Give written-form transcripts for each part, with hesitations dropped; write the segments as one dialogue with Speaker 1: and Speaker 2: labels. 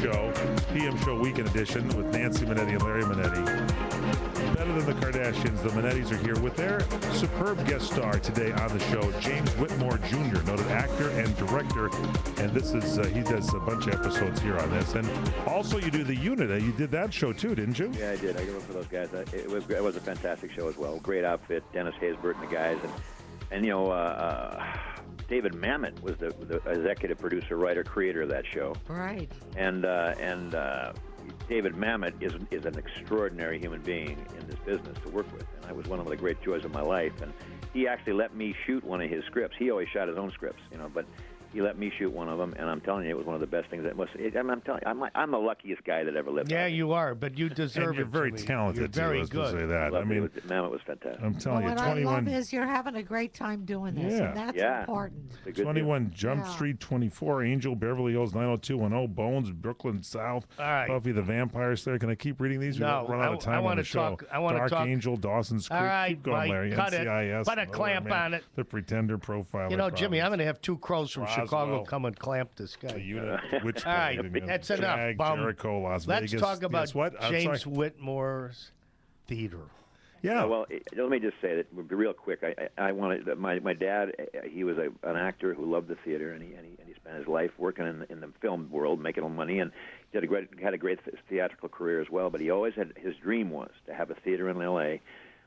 Speaker 1: Show, PM Show Weekend Edition with Nancy Manetti and Larry Manetti. Better than the Kardashians, the Manettis are here with their superb guest star today on the show, James Whitmore Jr., noted actor and director. And this is, he does a bunch of episodes here on this. And also you do The Unit. You did that show too, didn't you?
Speaker 2: Yeah, I did. I worked for those guys. It was a fantastic show as well. Great outfit, Dennis Haysbert and the guys. And you know, David Mamet was the executive producer, writer, creator of that show.
Speaker 3: Right.
Speaker 2: And David Mamet is an extraordinary human being in this business to work with, and I was one of the great joys of my life. And he actually let me shoot one of his scripts. He always shot his own scripts, you know, but he let me shoot one of them, and I'm telling you, it was one of the best things. I'm telling you, I'm the luckiest guy that ever lived.
Speaker 4: Yeah, you are, but you deserve
Speaker 1: and you're
Speaker 4: it.
Speaker 1: very talented.
Speaker 4: You're very
Speaker 1: too,
Speaker 4: good.
Speaker 1: To say that. I mean,
Speaker 2: Mamet was fantastic.
Speaker 1: I'm telling
Speaker 3: What
Speaker 1: you, 21.
Speaker 3: I love is you're having a great time doing this, and that's important.
Speaker 1: 21 Jump Street, 24 Angel, Beverly Hills 90210, Bones, Brooklyn South,
Speaker 4: All right.
Speaker 1: Buffy the Vampire Slayer. Can I keep reading these?
Speaker 4: No,
Speaker 1: Run out of time
Speaker 4: I
Speaker 1: on
Speaker 4: want
Speaker 1: the
Speaker 4: to
Speaker 1: show.
Speaker 4: talk. I want to
Speaker 1: Dark
Speaker 4: talk.
Speaker 1: Angel, Dawson's Creek.
Speaker 4: All right,
Speaker 1: keep going,
Speaker 4: Mike,
Speaker 1: Larry.
Speaker 4: cut
Speaker 1: NCIS.
Speaker 4: it. Put a clamp on it.
Speaker 1: The Pretender Profile.
Speaker 4: You know, Jimmy, I'm going to have two crows from Chicago come and clamp this guy.
Speaker 1: The Unit, which
Speaker 4: all right, that's enough.
Speaker 1: Jericho, Las
Speaker 4: Let's
Speaker 1: Vegas.
Speaker 4: talk about James
Speaker 1: sorry.
Speaker 4: Whitmore's theater.
Speaker 1: Yeah.
Speaker 2: Well, let me just say that real quick. I wanted my dad. He was an actor who loved the theater, and he spent his life working in the film world, making money, and he had a great theatrical career as well. But he always had his dream was to have a theater in L.A.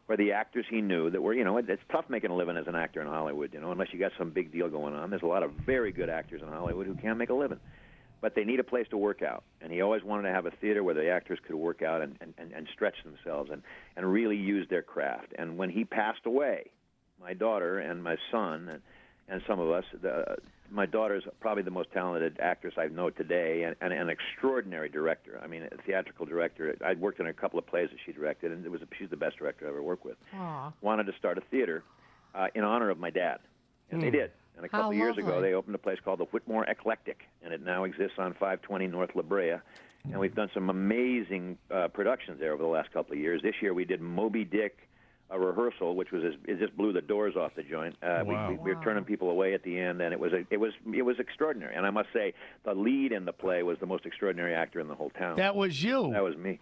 Speaker 2: where the actors he knew that were, you know, it's tough making a living as an actor in Hollywood, you know, unless you got some big deal going on. There's a lot of very good actors in Hollywood who can't make a living. But they need a place to work out. And he always wanted to have a theater where the actors could work out and stretch themselves and really use their craft. And when he passed away, my daughter and my son and some of us, my daughter's probably the most talented actress I know today and an extraordinary director. I mean, a theatrical director. I'd worked in a couple of plays that she directed, and she's the best director I ever worked with.
Speaker 3: Aww.
Speaker 2: Wanted to start a theater in honor of my dad. And they did. And a couple of years ago, they opened a place called the Whitmore Eclectic, and it now exists on 520 North La Brea. And we've done some amazing productions there over the last couple of years. This year we did Moby Dick, a rehearsal, which was it just blew the doors off the joint. We were turning people away at the end, and it was extraordinary. And I must say, the lead in the play was the most extraordinary actor in the whole town.
Speaker 4: That was you.
Speaker 2: That was me.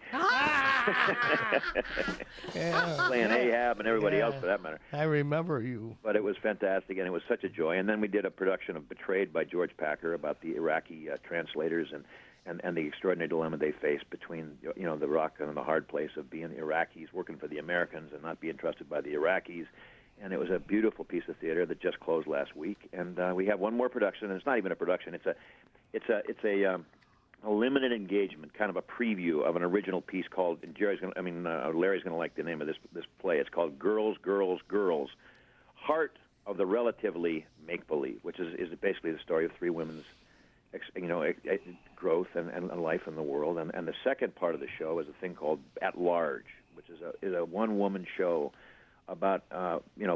Speaker 2: Playing Ahab and everybody else, for that matter.
Speaker 4: I remember you.
Speaker 2: But it was fantastic, and it was such a joy. And then we did a production of Betrayed by George Packer about the Iraqi translators and the extraordinary dilemma they face between, you know, the rock and the hard place of being Iraqis, working for the Americans and not being trusted by the Iraqis. And it was a beautiful piece of theater that just closed last week. And we have one more production, and it's not even a production. It's a limited engagement, kind of a preview of an original piece called. And Larry's going to like the name of this play. It's called Girls, Girls, Girls, Heart of the Relatively Make-Believe, which is basically the story of three women's growth and life in the world. And the second part of the show is a thing called At Large, which is a one-woman show about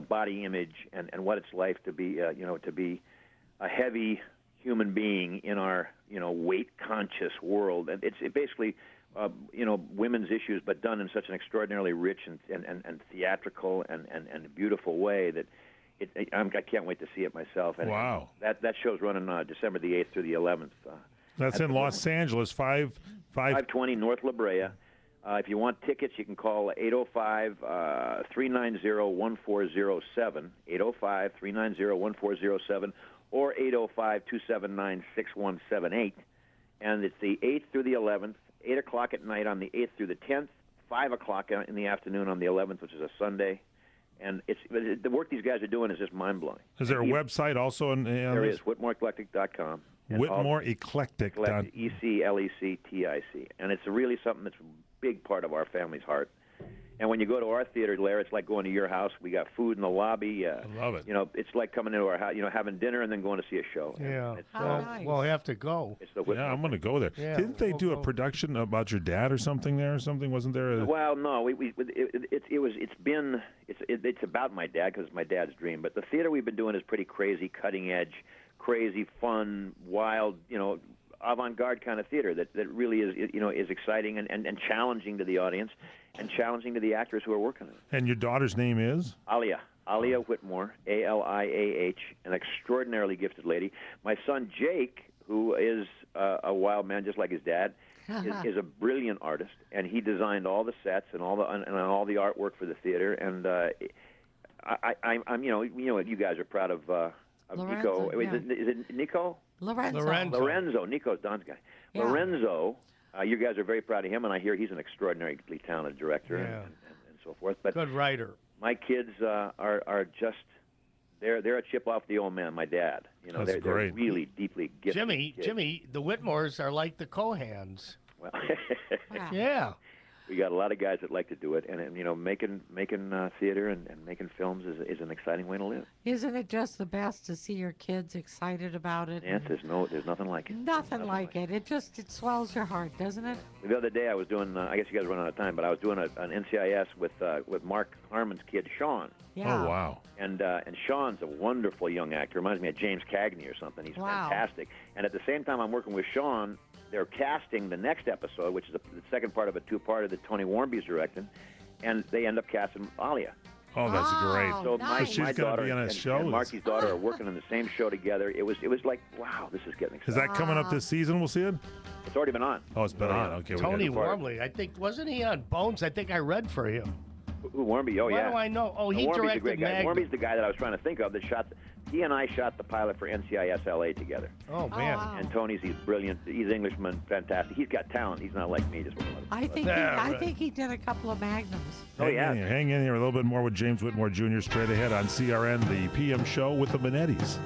Speaker 2: body image and what it's like to be to be a heavy human being in our weight-conscious world. And it's basically women's issues, but done in such an extraordinarily rich and theatrical and beautiful way that. I can't wait to see it myself. And
Speaker 1: wow.
Speaker 2: That show's running December the 8th through the 11th.
Speaker 1: That's in Los Angeles, 520
Speaker 2: North La Brea. If you want tickets, you can call 805-390-1407, 805-390-1407, or 805-279-6178. And it's the 8th through the 11th, 8 o'clock at night on the 8th through the 10th, 5 o'clock in the afternoon on the 11th, which is a Sunday. And the work these guys are doing is just mind-blowing.
Speaker 1: Is there a website also?
Speaker 2: There is, WhitmoreEclectic.com.
Speaker 1: WhitmoreEclectic.
Speaker 2: ECLECTIC. And it's really something that's a big part of our family's heart. And when you go to our theater, Larry, it's like going to your house. We got food in the lobby.
Speaker 1: I love it.
Speaker 2: It's like coming into our house, having dinner and then going to see a show.
Speaker 4: Yeah.
Speaker 3: Nice.
Speaker 4: Well, I have to go.
Speaker 2: It's the
Speaker 1: I'm going to go there.
Speaker 4: Yeah,
Speaker 1: Didn't they do a production about your dad or something there or something? Wasn't there?
Speaker 2: Well, no. It's about my dad because it's my dad's dream. But the theater we've been doing is pretty crazy, cutting edge, crazy, fun, wild, avant-garde kind of theater that really is exciting and challenging to the audience and challenging to the actors who are working on it.
Speaker 1: And your daughter's name is?
Speaker 2: Alia Whitmore, Aliah, an extraordinarily gifted lady. My son Jake, who is a wild man just like his dad. Is a brilliant artist, and he designed all the sets and all the artwork for the theater. And I'm you guys are proud of
Speaker 3: Lorenzo,
Speaker 2: Nico.
Speaker 3: yeah.
Speaker 2: Is it Nico?
Speaker 3: Lorenzo.
Speaker 2: Nico's Don's guy.
Speaker 3: Yeah.
Speaker 2: Lorenzo, you guys are very proud of him, and I hear he's an extraordinarily talented director and so forth. But
Speaker 4: good writer.
Speaker 2: My kids are just. They're a chip off the old man, my dad. They're really deeply gifted.
Speaker 4: Jimmy, the Whitmores are like the Cohans.
Speaker 2: Well,
Speaker 3: Wow.
Speaker 4: Yeah.
Speaker 2: we got a lot of guys that like to do it, and making theater and making films is an exciting way to live.
Speaker 3: Isn't it just the best to see your kids excited about it?
Speaker 2: Yes, there's nothing like it.
Speaker 3: Nothing like it. It swells your heart, doesn't it?
Speaker 2: The other day I was doing, I guess you guys run out of time, but I was doing an NCIS with Mark Harmon's kid Sean.
Speaker 3: Yeah.
Speaker 1: Oh, wow.
Speaker 2: And Sean's a wonderful young actor. Reminds me of James Cagney or something. He's fantastic. And at the same time I'm working with Sean, they're casting the next episode, which is the second part of a two-parter that Tony Warmby's directing, and they end up casting Alia.
Speaker 1: Oh, that's great.
Speaker 2: So
Speaker 3: nice.
Speaker 2: my
Speaker 1: she's going
Speaker 2: daughter
Speaker 1: to be on a
Speaker 2: and
Speaker 1: show.
Speaker 2: Marky's daughter are working on the same show together. It was like, wow, this is getting exciting.
Speaker 1: Is that coming up this season? We'll see it?
Speaker 2: It's already been on.
Speaker 1: Oh, it's been on. Okay.
Speaker 4: Tony Warmley, I think, wasn't he on Bones? I think I read for him.
Speaker 2: Who, Warmby? Oh, yeah.
Speaker 4: Why do I know? Oh, he
Speaker 2: Warmby's
Speaker 4: directed
Speaker 2: a great guy.
Speaker 4: Magnum.
Speaker 2: Warmby's the guy that I was trying to think of that shot. He and I shot the pilot for NCIS LA together.
Speaker 4: Oh, man.
Speaker 3: wow.
Speaker 2: And he's brilliant. He's Englishman, fantastic. He's got talent. He's not like me. Just
Speaker 3: I think he did a couple of magnums.
Speaker 2: Oh, yeah.
Speaker 1: Hang in here. A little bit more with James Whitmore Jr. straight ahead on CRN, the PM show with the Manettis.